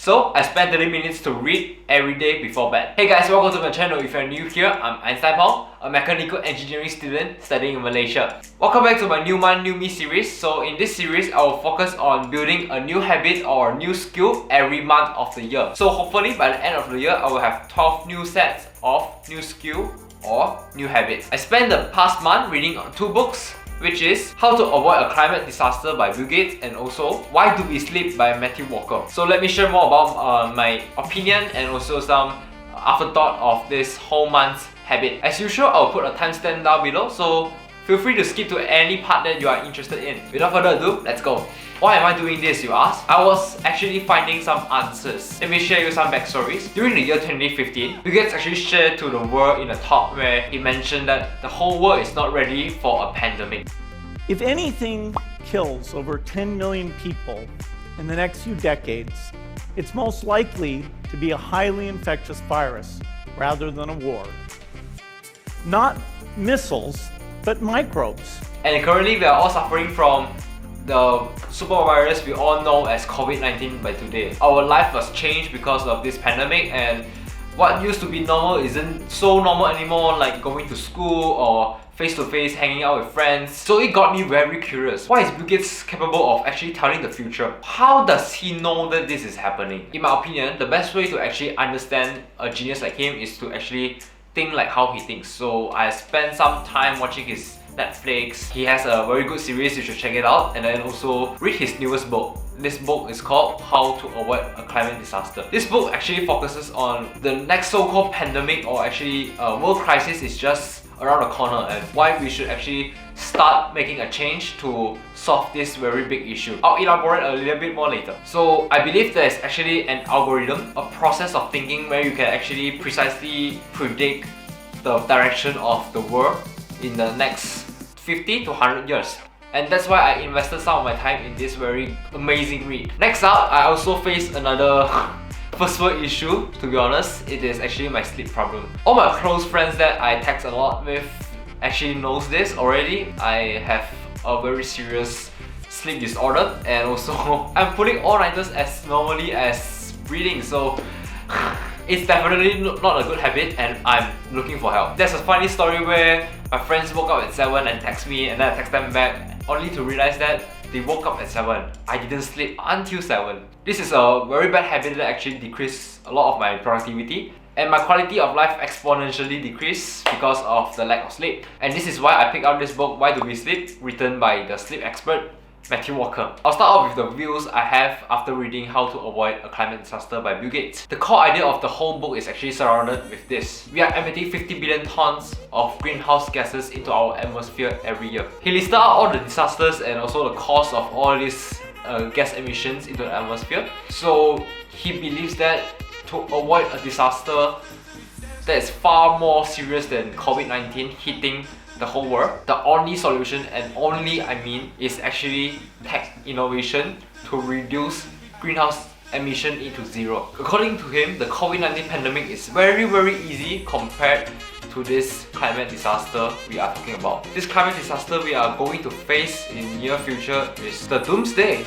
So I spend 30 minutes to read every day before bed. Hey guys, welcome to my channel. If you're new here, I'm Einstein Pong, a mechanical engineering student studying in Malaysia. Welcome back to my New Month, New Me series. So in this series, I will focus on building a new habit or a new skill every month of the year. So hopefully by the end of the year, I will have 12 new sets of new skill or new habits. I spent the past month reading 2 books, which is How to Avoid a Climate Disaster by Bill Gates and also Why Do We Sleep by Matthew Walker. So let me share more about my opinion and also some afterthought of this whole month's habit. As usual, I'll put a timestamp down below, so feel free to skip to any part that you are interested in. Without further ado, let's go. Why am I doing this, you ask? I was actually finding some answers. Let me share you some backstories. During the year 2015, Bill Gates actually shared to the world in a talk where he mentioned that the whole world is not ready for a pandemic. If anything kills over 10 million people in the next few decades, it's most likely to be a highly infectious virus rather than a war. Not missiles, but microbes. And currently, we are all suffering from the super virus we all know as COVID-19 by today. Our life was changed because of this pandemic, and what used to be normal isn't so normal anymore, like going to school or face-to-face hanging out with friends. So it got me very curious. Why is Bill Gates capable of actually telling the future? How does he know that this is happening? In my opinion, the best way to actually understand a genius like him is to actually think like how he thinks. So I spent some time watching his Netflix. He has a very good series, you should check it out, and then also read his newest book. This book is called How to Avoid a Climate Disaster. This book actually focuses on the next so-called pandemic, or actually world crisis is just around the corner, and why we should actually start making a change to solve this very big issue. I'll elaborate a little bit more later. So I believe there is actually an algorithm, a process of thinking where you can actually precisely predict the direction of the world in the next 50 to 100 years. And that's why I invested some of my time in this very amazing read. Next up, I also faced another first world issue. To be honest, it is actually my sleep problem. All my close friends that I text a lot with actually knows this already. I have a very serious sleep disorder, and also I'm putting all-nighters as normally as reading, so it's definitely not a good habit, and I'm looking for help. There's a funny story where my friends woke up at 7 and text me, and then I text them back only to realize that they woke up at 7. I didn't sleep until 7. This is a very bad habit that actually decreased a lot of my productivity, and my quality of life exponentially decreased because of the lack of sleep. And this is why I picked out this book, Why Do We Sleep, written by the sleep expert Matthew Walker. I'll start off with the views I have after reading How to Avoid a Climate Disaster by Bill Gates. The core idea of the whole book is actually surrounded with this. We are emitting 50 billion tons of greenhouse gases into our atmosphere every year. He listed out all the disasters and also the cause of all these gas emissions into the atmosphere. So he believes that to avoid a disaster that is far more serious than COVID-19 hitting the whole world, the only solution, and only I mean, is actually tech innovation to reduce greenhouse emission into zero. According to him, the COVID-19 pandemic is very easy compared to this climate disaster we are talking about. This climate disaster we are going to face in near future is the doomsday.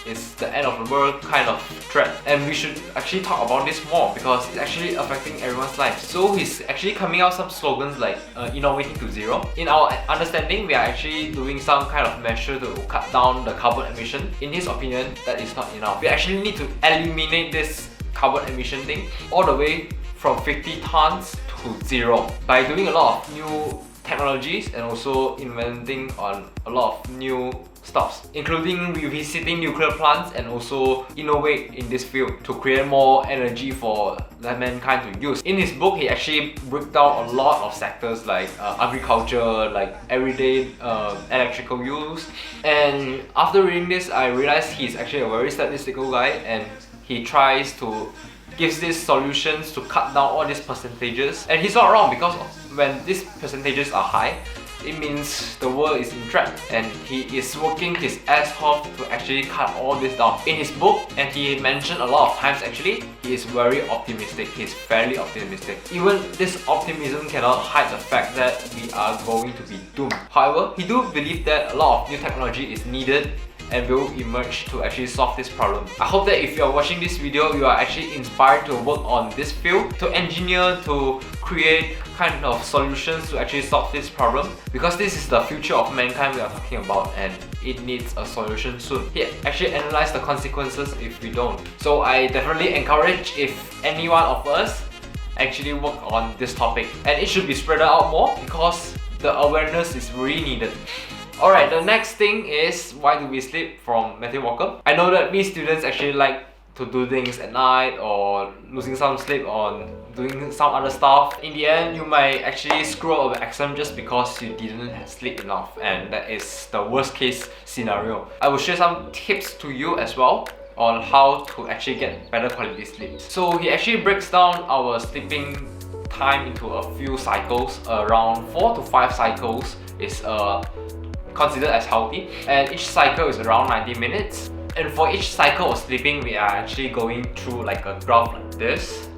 It's the end of the world kind of threat, and we should actually talk about this more because it's actually affecting everyone's life. So he's actually coming out some slogans like innovating to zero. In our understanding, we are actually doing some kind of measure to cut down the carbon emission. In his opinion, that is not enough. We actually need to eliminate this carbon emission thing all the way from 50 tons to zero by doing a lot of new technologies and also inventing on a lot of new stuff, including revisiting nuclear plants and also innovate in this field to create more energy for mankind to use. In his book, he actually broke down a lot of sectors like agriculture, like everyday electrical use. And after reading this, I realized he's actually a very statistical guy, and he tries to gives these solutions to cut down all these percentages. And he's not wrong, because when these percentages are high, it means the world is in threat, and he is working his ass off to actually cut all this down. In his book, and he mentioned a lot of times actually, he is very optimistic. He's fairly optimistic. Even this optimism cannot hide the fact that we are going to be doomed. However, he do believe that a lot of new technology is needed and will emerge to actually solve this problem. I hope that if you are watching this video, you are actually inspired to work on this field, to engineer, to create kind of solutions to actually solve this problem, because this is the future of mankind we are talking about and it needs a solution soon. Yeah, actually analyze the consequences if we don't. So I definitely encourage if any one of us actually work on this topic, and it should be spread out more because the awareness is really needed. Alright, the next thing is why do we sleep from Matthew Walker. I know that we students actually like to do things at night or losing some sleep on doing some other stuff. In the end, you might actually screw up an exam just because you didn't sleep enough, and that is the worst case scenario. I will share some tips to you as well on how to actually get better quality sleep. So he actually breaks down our sleeping time into a few cycles. Around 4 to 5 cycles is considered as healthy, and each cycle is around 90 minutes. And for each cycle of sleeping, we are actually going through like a graph like this.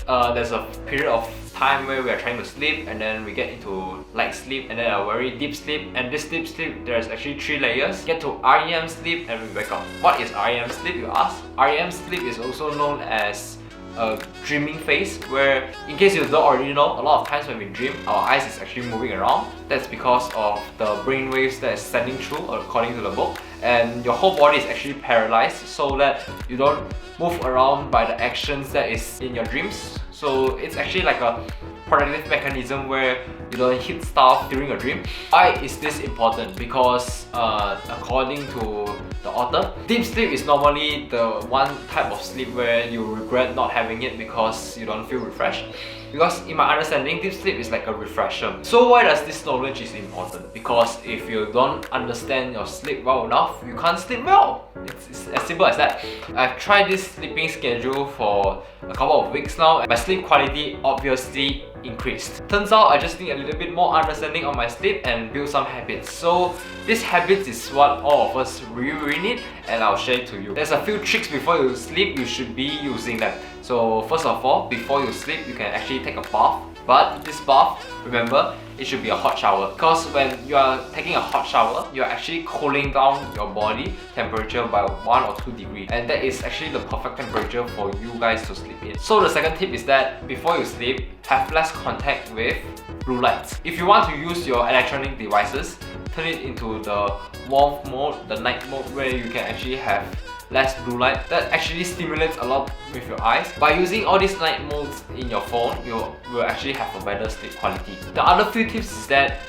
There's a period of time where we are trying to sleep, and then we get into light sleep, and then a very deep sleep. And this deep sleep, there's actually 3 layers. Get to REM sleep and we wake up. What is REM sleep, you ask? REM sleep is also known as a dreaming phase, where, in case you don't already know, a lot of times when we dream, our eyes is actually moving around. That's because of the brain waves that is sending through according to the book, and your whole body is actually paralyzed so that you don't move around by the actions that is in your dreams. So it's actually like a protective mechanism where you don't hit stuff during a dream. Why is this important? Because according to the author, deep sleep is normally the one type of sleep where you regret not having it because you don't feel refreshed. Because in my understanding, deep sleep is like a refresher. So why does this knowledge is important? Because if you don't understand your sleep well enough, you can't sleep well. It's as simple as that. I've tried this sleeping schedule for a couple of weeks now, and my sleep quality obviously increased. Turns out I just need a little bit more understanding on my sleep and build some habits. So these habits is what all of us really need, and I'll share it to you. There's a few tricks before you sleep, you should be using them. So first of all, before you sleep, you can actually take a bath. But this bath, remember, it should be a hot shower, because when you are taking a hot shower, you are actually cooling down your body temperature by 1 or 2 degrees, and that is actually the perfect temperature for you guys to sleep in. So the second tip is that before you sleep, have less contact with blue lights. If you want to use your electronic devices, turn it into the warmth mode, the night mode, where you can actually have less blue light. That actually stimulates a lot with your eyes. By using all these night modes in your phone, you will actually have a better sleep quality. The other few tips is that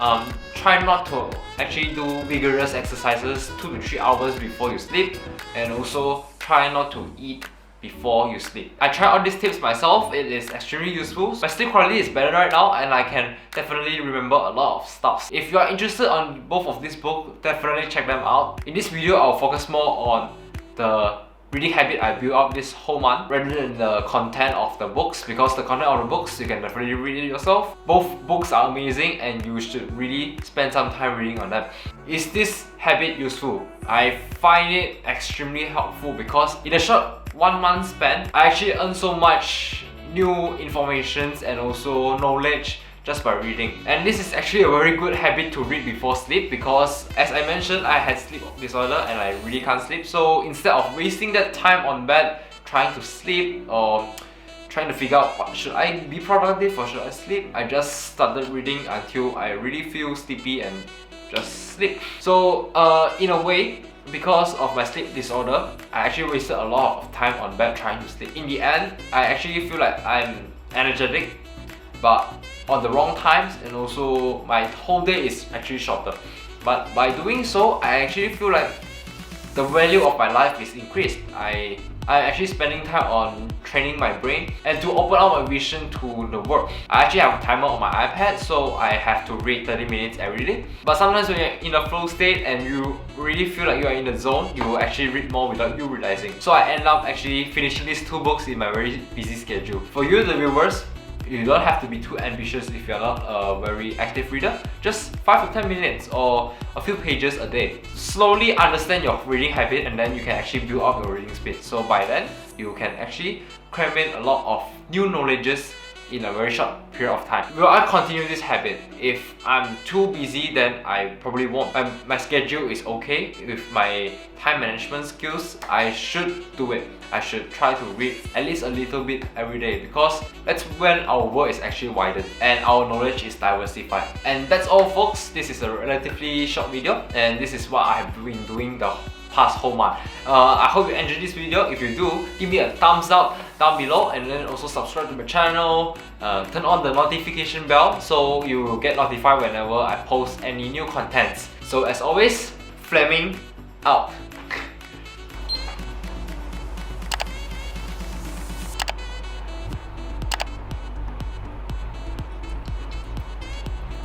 try not to actually do vigorous exercises 2 to 3 hours before you sleep, and also try not to eat before you sleep. I tried all these tips myself, it is extremely useful. My sleep quality is better right now, and I can definitely remember a lot of stuff. If you are interested on both of these books, definitely check them out. In this video, I'll focus more on the reading habit I built up this whole month rather than the content of the books, because the content of the books you can definitely read it yourself. Both books are amazing and you should really spend some time reading on them. Is this habit useful? I find it extremely helpful because in a short 1 month span, I actually earned so much new information and also knowledge just by reading. And this is actually a very good habit to read before sleep, because as I mentioned, I had sleep disorder and I really can't sleep. So instead of wasting that time on bed trying to sleep or trying to figure out what, should I be productive or should I sleep, I just started reading until I really feel sleepy and just sleep. So in a way, because of my sleep disorder, I actually wasted a lot of time on bed trying to sleep. In the end, I actually feel like I'm energetic, but on the wrong times, and also my whole day is actually shorter. But by doing so, I actually feel like the value of my life is increased. I'm actually spending time on training my brain and to open up my vision to the world. I actually have a timer on my iPad, so I have to read 30 minutes every day. But sometimes when you're in a flow state and you really feel like you are in the zone, you will actually read more without you realizing. So I end up actually finishing these 2 books in my very busy schedule. For you, the viewers, you don't have to be too ambitious if you're not a very active reader. Just 5 to 10 minutes or a few pages a day. Slowly understand your reading habit, and then you can actually build up your reading speed. So by then, you can actually cram in a lot of new knowledges in a very short period of time. Will I continue this habit? If I'm too busy, then I probably won't. My schedule is okay with my time management skills. I should do it. I should try to read at least a little bit every day, because that's when our world is actually widened and our knowledge is diversified. And that's all, folks. This is a relatively short video, and this is what I have been doing the past whole month. I hope you enjoyed this video. If you do, give me a thumbs up down below, and then also subscribe to my channel. Turn on the notification bell so you will get notified whenever I post any new contents. So as always, Fleming out.